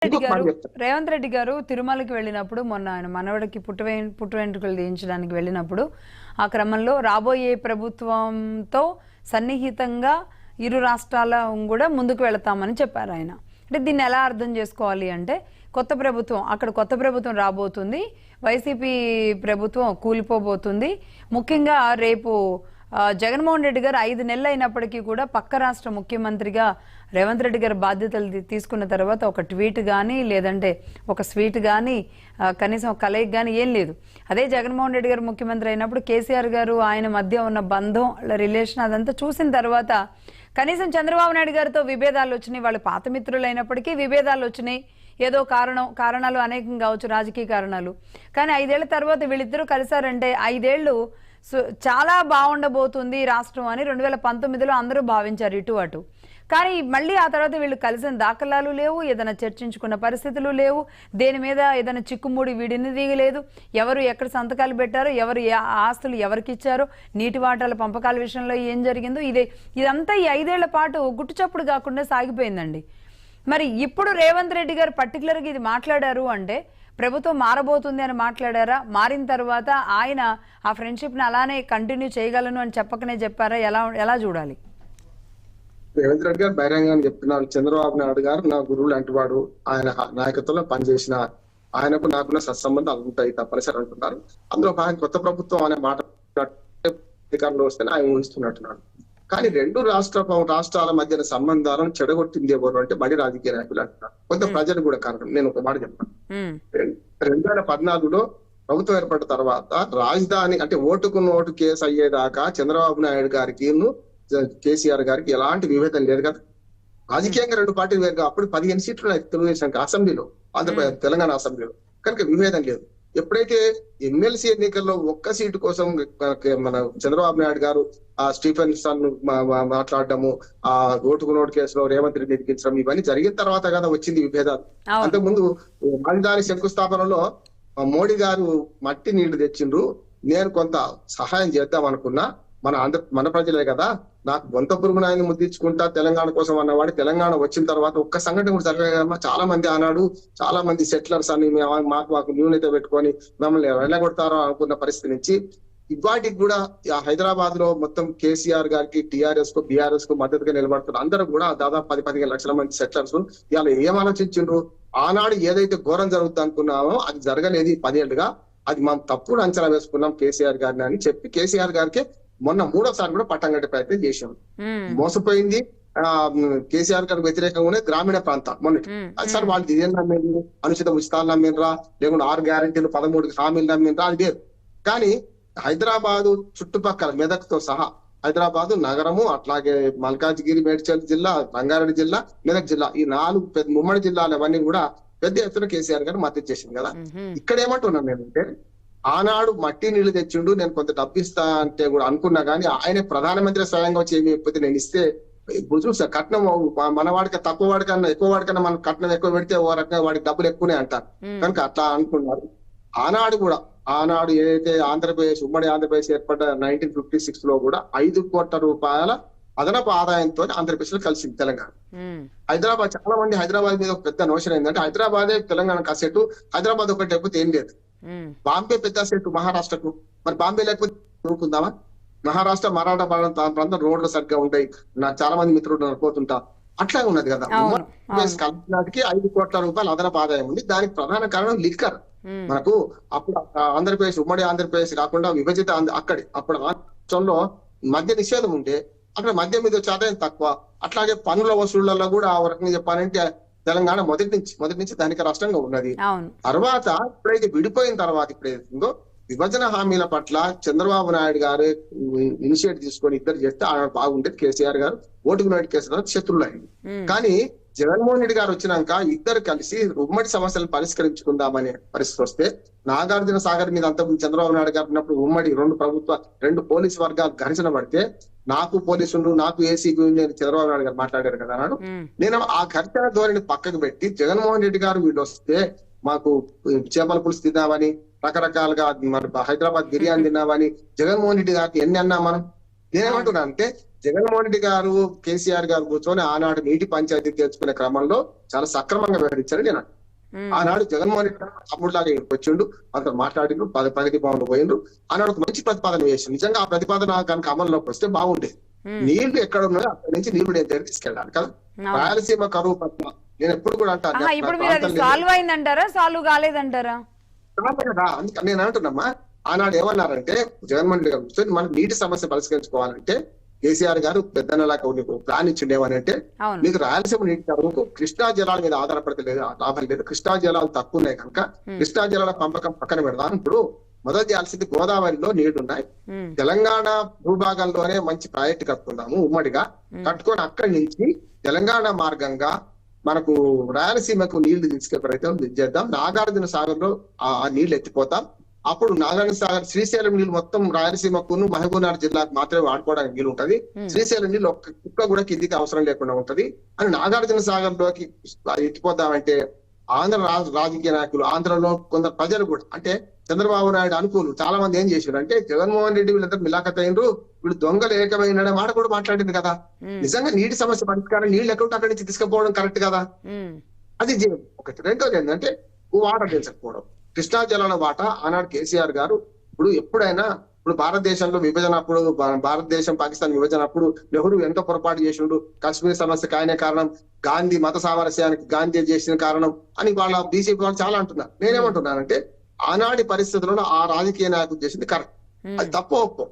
రెడ్డి గారు రేవంత్ రెడ్డి గారు తిరుమలకి వెళ్ళినప్పుడు మొన్న ఆయన మనవడికి పుట్టు వెంట్రుకలు తీయించడానికి వెళ్ళినప్పుడు ఆ క్రమంలో రాబోయే ప్రభుత్వంతో సన్నిహితంగా ఇరు రాష్ట్రాల కూడా ముందుకు వెళతామని చెప్పారు ఆయన. అంటే దీన్ని ఎలా అర్థం చేసుకోవాలి అంటే కొత్త ప్రభుత్వం రాబోతుంది, వైసీపీ ప్రభుత్వం కూలిపోబోతుంది. ముఖ్యంగా రేపు జగన్మోహన్ రెడ్డి గారు 5 నెలలు అయినప్పటికీ కూడా పక్క రాష్ట్ర ముఖ్యమంత్రిగా రేవంత్ రెడ్డి గారు బాధ్యతలు తీసుకున్న తర్వాత ఒక ట్వీట్ కానీ లేదంటే ఒక స్వీట్ కానీ కనీసం ఒక కలయిక కానీ ఏం లేదు. అదే జగన్మోహన్ రెడ్డి గారు ముఖ్యమంత్రి అయినప్పుడు కేసీఆర్ గారు ఆయన మధ్య ఉన్న బంధం రిలేషన్ అదంతా చూసిన తర్వాత కనీసం చంద్రబాబు నాయుడు గారితో విభేదాలు వచ్చినాయి. వాళ్ళు పాత మిత్రులు అయినప్పటికీ విభేదాలు వచ్చినాయి. ఏదో కారణాలు అనేకం కావచ్చు, రాజకీయ కారణాలు. కానీ 5 ఏళ్ల తర్వాత వీళ్ళిద్దరూ కలిసారంటే 5 ఏళ్ళు చాలా బాగుండబోతుంది రాష్ట్రం అని 2019లో అందరూ భావించారు ఇటు అటు. కానీ మళ్ళీ ఆ తర్వాత వీళ్ళు కలిసిన దాఖలాలు లేవు, ఏదైనా చర్చించుకున్న పరిస్థితులు లేవు, దేని మీద ఏదైనా చిక్కుముడి వీడిని దిగలేదు, ఎవరు ఎక్కడ సంతకాలు పెట్టారో, ఎవరు ఆస్తులు ఎవరికి ఇచ్చారో, నీటి వాటాల పంపకాల విషయంలో ఏం జరిగిందో ఇదంతా ఈ 5 ఏళ్ల పాటు గుట్టుచప్పుడు కాకుండా సాగిపోయిందండి. మరి ఇప్పుడు రేవంత్ రెడ్డి గారు పర్టికులర్గా ఇది మాట్లాడారు అంటే ప్రభుత్వం మారబోతుంది అని మాట్లాడారా? మారిన తర్వాత ఆయన ఆ ఫ్రెండ్షిప్ని అలానే కంటిన్యూ చేయగలను అని చెప్పకనే చెప్పారా? ఎలా చూడాలి? రేవంత్ రెడ్డి గారు బహిరంగంగా చెప్తున్నారు, చంద్రబాబు నాయుడు గారు నా గురువు లాంటి వాడు, ఆయన నాయకత్వంలో పనిచేసిన ఆయనకు నాకున్న సత్సంబంధాలు ఉంటాయి తప్పనిసరి అంటున్నారు. అందులో ఆయన కొత్త ప్రభుత్వం అనే మాట అధికారంలో వస్తేనే ఆయన ఊహిస్తున్నట్టున్నాడు. కానీ 2 రాష్ట్రాల మధ్యన సంబంధాలను చెడగొట్టింది ఎవరు అంటే బడి రాజకీయ నాయకులు అంటున్నారు. కొంత ప్రజలు కూడా కారణం. నేను ఒక మాట చెప్తాను. 2014లో ప్రభుత్వం ఏర్పడిన తర్వాత రాజధాని అంటే ఓటుకు నోటు కేసు అయ్యేదాకా చంద్రబాబు నాయుడు గారికి కేసీఆర్ గారికి ఎలాంటి విభేదం లేదు కదా. రాజకీయంగా 2 పార్టీలు వేరుగా అప్పుడు 15 సీట్లు తెలుగుదేశం అసెంబ్లీలో, ఆంధ్రప్రదేశ్ తెలంగాణ అసెంబ్లీలో, కనుక విభేదం లేదు. ఎప్పుడైతే ఎమ్మెల్సీ ఎన్నికల్లో 1 సీటు కోసం మన చంద్రబాబు నాయుడు గారు ఆ స్టీఫెన్సన్ మాట్లాడటము, ఆ ఓటుకు నోటు కేసులో రేవంత్ రెడ్డి ఎదిగించడం, ఇవన్నీ జరిగిన తర్వాత కదా వచ్చింది విభేదాలు. అంతకుముందు రాజధాని శంకుస్థాపనలో మోడీ గారు మట్టి నీళ్లు తెచ్చిండ్రు, నేను కొంత సహాయం చేద్దాం అనుకున్నా, మన ప్రజలే కదా, నాకు బొంత పురుగును ఆయన ముద్దించుకుంటా తెలంగాణ కోసం అన్నవాడు తెలంగాణ వచ్చిన తర్వాత ఒక్క సంఘటన కూడా జరగదమ్మా. చాలా మంది ఆనాడు చాలా మంది సెటిలర్స్ అని మాకు న్యూనత పెట్టుకొని మమ్మల్ని వెళ్ళగొడతారో అనుకున్న పరిస్థితి నుంచి ఇవాటికి కూడా హైదరాబాద్ లో మొత్తం కేసీఆర్ గారికి టీఆర్ఎస్ కు బీఆర్ఎస్ కు మద్దతుగా నిలబడుతున్నారు. అందరూ కూడా దాదాపు 10-15 లక్షల మంది సెటిలర్స్ ఇవాళ ఏం ఆలోచించిండ్రు? ఆనాడు ఏదైతే ఘోరం జరుగుతుంది అనుకున్నామో అది జరగలేదు 10 ఏళ్ళుగా, అది మనం తప్పుడు అంచనా వేసుకున్నాం కేసీఆర్ గారిని అని చెప్పి కేసీఆర్ గారికి మొన్న 3వసారి కూడా పట్టం కట్టే ప్రయత్నం చేశాం. మోసపోయింది కేసీఆర్ గారికి వ్యతిరేకంగానే గ్రామీణ ప్రాంతాలు మొన్నటి అది సార్ వాళ్ళు ఇదేం నమ్మిండ్రు, అనుచిత ఉచితాలు నమ్మినరా, లేకుండా 6 గ్యారెంటీలు 13 హామీలు నమ్మినరా, అది వేరు. కానీ హైదరాబాదు చుట్టుపక్కల మెదక్తో సహా హైదరాబాదు నగరము, అట్లాగే మల్కాజ్గిరి, మేడ్చల్ జిల్లా, రంగారెడ్డి జిల్లా, మెదక్ జిల్లా, ఈ 4 ఉమ్మడి జిల్లాలు అవన్నీ కూడా పెద్ద ఎత్తున కేసీఆర్ గారు మద్దతు చేసింది కదా. ఇక్కడ ఏమంటున్నాను నేనంటే ఆనాడు మట్టి నీళ్లు తెచ్చిండు, నేను కొంత డబ్బు ఇస్తా అంటే కూడా అనుకున్నా కానీ ఆయన ప్రధానమంత్రి స్వయంగా వచ్చి ఏమి చెప్పితే నేను ఇస్తే చూసా కట్నం మన వాడికి తక్కువ వాడికన్నా ఎక్కువ వాడికన్నా మనం కట్నం ఎక్కువ పెడితే ఓ రకంగా వాడికి డబ్బులు ఎక్కువనే అంటారు కనుక అట్లా అనుకున్నారు. ఆనాడు ఏదైతే ఉమ్మడి ఆంధ్రప్రదేశ్ ఏర్పడ్డ 1956 లో కూడా 5 కోట్ల రూపాయల అదనపు ఆదాయంతో ఆంధ్రప్రదేశ్ లో కలిసింది తెలంగాణ. హైదరాబాద్ చాలా మంది హైదరాబాద్ మీద ఒక పెద్ద నోషన్ ఏంటంటే హైదరాబాదే తెలంగాణ కసెట్టు, హైదరాబాద్ ఒకటి లేకపోతే ఏం లేదు. బాంబే పెద్ద సెట్టు మహారాష్ట్రకు, మరి బాంబే లేకపోతే ఊరుకుందామా? మహారాష్ట్ర మరాఠా ప్రాంతం రోడ్లు సరిగ్గా ఉంటాయి, నాకు చాలా మంది మిత్రులు పోతుంటా, అట్లా ఉన్నది కదా. కలిపినాటికి 5 కోట్ల రూపాయల అదనపు ఆదాయం ఉంది. దానికి ప్రధాన కారణం లిక్కర్. మనకు అప్పుడు ఆంధ్రప్రదేశ్ ఉమ్మడి ఆంధ్రప్రదేశ్ కాకుండా విభజిత అప్పుడు రాష్ట్రంలో మద్య నిషేధం ఉంటే అక్కడ మద్యం మీద వచ్చే ఆదాయం తక్కువ. అట్లాగే పన్నుల వసూళ్లలో కూడా ఆ రకంగా చెప్పాలంటే తెలంగాణ మొదటి నుంచి ధనిక రాష్ట్రంగా ఉన్నది. తర్వాత ఇప్పుడైతే విడిపోయిన తర్వాత ఇప్పుడైతుందో విభజన హామీల పట్ల చంద్రబాబు నాయుడు గారు ఇనిషియేట్ తీసుకొని ఇద్దరు చేస్తే ఆయన బాగుండేది. కేసీఆర్ గారు ఓటుకు నోటు కేసు శత్రువులు అయింది. కానీ జగన్మోహన్ రెడ్డి గారు వచ్చినాక ఇద్దరు కలిసి ఉమ్మడి సమస్యలను పరిష్కరించుకుందామనే పరిస్థితి వస్తే నాగార్జున సాగర్ మీద అంత చంద్రబాబు నాయుడు గారు ఉన్నప్పుడు ఉమ్మడి 2 పోలీసు వర్గాలు ఘర్షణ పడితే నాకు పోలీసులు నాకు ఏసీబీ చంద్రబాబు నాయుడు గారు మాట్లాడారు కదా అన్నాడు. నేను ఆ ఘర్షణ ధోరణిని పక్కకు పెట్టి జగన్మోహన్ రెడ్డి గారు వీళ్ళు వస్తే మాకు చేపల పులుసు తిన్నామని రకరకాలుగా మరి హైదరాబాద్ బిర్యానీ తిన్నామని జగన్మోహన్ రెడ్డి గారికి ఎన్ని అన్నా మనం. నేనేమంటున్నా అంటే జగన్మోహన్ రెడ్డి గారు కేసీఆర్ గారు కూర్చొని ఆనాడు నీటి పంచాయతీ తెచ్చుకునే క్రమంలో చాలా సక్రమంగా వ్యవహరించారు నేను. ఆనాడు జగన్మోహన్ రెడ్డి గారు తమ్ముడులాగా ఇక్కడికి వచ్చిండు, అంత మాట్లాడిండ్రు, ప్రగతి భవన్ పోయిండ్రు. ఆనాడు ఒక మంచి ప్రతిపాదన చేసిండు. నిజంగా ఆ ప్రతిపాదన కనుక అమల్లోకి వస్తే బాగుండేది. నీళ్లు ఎక్కడ ఉన్నాయో అక్కడి నుంచి నీళ్లు నేను దగ్గర తీసుకెళ్ళాలి కదా. రాయలసీమ కరువు పట్ల నేను ఎప్పుడు కూడా అంటాను, ఇప్పుడు మీరు అది సాల్వ్ అయిందంటారా, సాల్వ్ కాలేదంటారా? కదా అందుకని నేను అంటున్నామా, ఆనాడు ఏమన్నారంటే జగన్మోహన్ రెడ్డి గారు కూర్చొని మనం నీటి సమస్య పరిష్కరించుకోవాలంటే కేసీఆర్ గారు పెద్దనలాగా ప్లాన్ ఇచ్చిండేమని అంటే, మీకు రాయలసీమ నీటి కరువుకు కృష్ణా జలాల మీద ఆధారపడితే లేదు, లాభం లేదు. కృష్ణా జలాలు తక్కువ ఉన్నాయి కనుక కృష్ణా జలాల పంపకం పక్కన పెడదాం. ఇప్పుడు మొదలు చేయాల్సింది గోదావరిలో నీళ్లున్నాయి, తెలంగాణ భూభాగంలోనే మంచి ప్రాజెక్టు కట్టుకుందాము ఉమ్మడిగా, కట్టుకొని అక్కడి నుంచి తెలంగాణ మార్గంగా మనకు రాయలసీమకు నీళ్లు తీసుకెళ్లే ప్రయత్నం చేద్దాం. నాగార్జున సాగర్ లో ఆ నీళ్లు ఎత్తిపోతాం. అప్పుడు నాగార్జున సాగర్ శ్రీశైలం నీళ్లు మొత్తం రాయలసీమకు మహబూబ్నగర్ జిల్లాకు మాత్రమే వాడుకోవడానికి నీళ్ళు ఉంటది. శ్రీశైలం నీళ్ళు ఒక్క కుక్క కూడా కిందికి అవసరం లేకుండా ఉంటది అని నాగార్జున సాగర్ లోకి ఎత్తిపోతామంటే ఆంధ్ర రాజకీయ నాయకులు, ఆంధ్రలో కొందరు ప్రజలు కూడా, అంటే చంద్రబాబు నాయుడు అనుకూలు చాలా మంది ఏం చేశారు అంటే, జగన్మోహన్ రెడ్డి వీళ్ళందరూ మిలాఖత్ అయినరు, వీళ్ళు దొంగలు ఏకమైన మాట కూడా మాట్లాడింది కదా. నిజంగా నీటి సమస్య పరిష్కారం, నీళ్ళు ఎక్కడ అక్కడి నుంచి తీసుకుపోవడం కరెక్ట్ కదా. అది ఒకటి. రెండోది ఏంటంటే వాటర్ తెలుసకపోవడం. కృష్ణా జలాల వాటా ఆనాడు కేసీఆర్ గారు ఎప్పుడైనా ఇప్పుడు భారతదేశంలో విభజన అప్పుడు, భారతదేశం పాకిస్తాన్ విభజన అప్పుడు నెహ్రూ ఎంతో పొరపాటు చేసిండు, కాశ్మీర్ సమస్యకు ఆయనే కారణం, గాంధీ మత సామరస్యానికి గాంధీ చేసిన కారణం అని వాళ్ళ బీజేపీ వాళ్ళు చాలా అంటున్నారు. నేనేమంటున్నానంటే ఆనాటి పరిస్థితుల్లో ఆ రాజకీయ నాయకులు చేసింది కరెక్ట్, అది తప్పు ఒప్పో.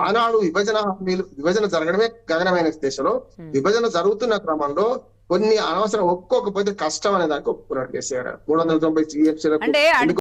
ఆనాడు విభజన జరగడమే గగనమైన దేశంలో విభజన జరుగుతున్న క్రమంలో కొన్ని అనవసరం ఒప్పుకోకపోతే కష్టం అనే దానికి ఒప్పుకున్నాడు కేసీఆర్. 390 GHC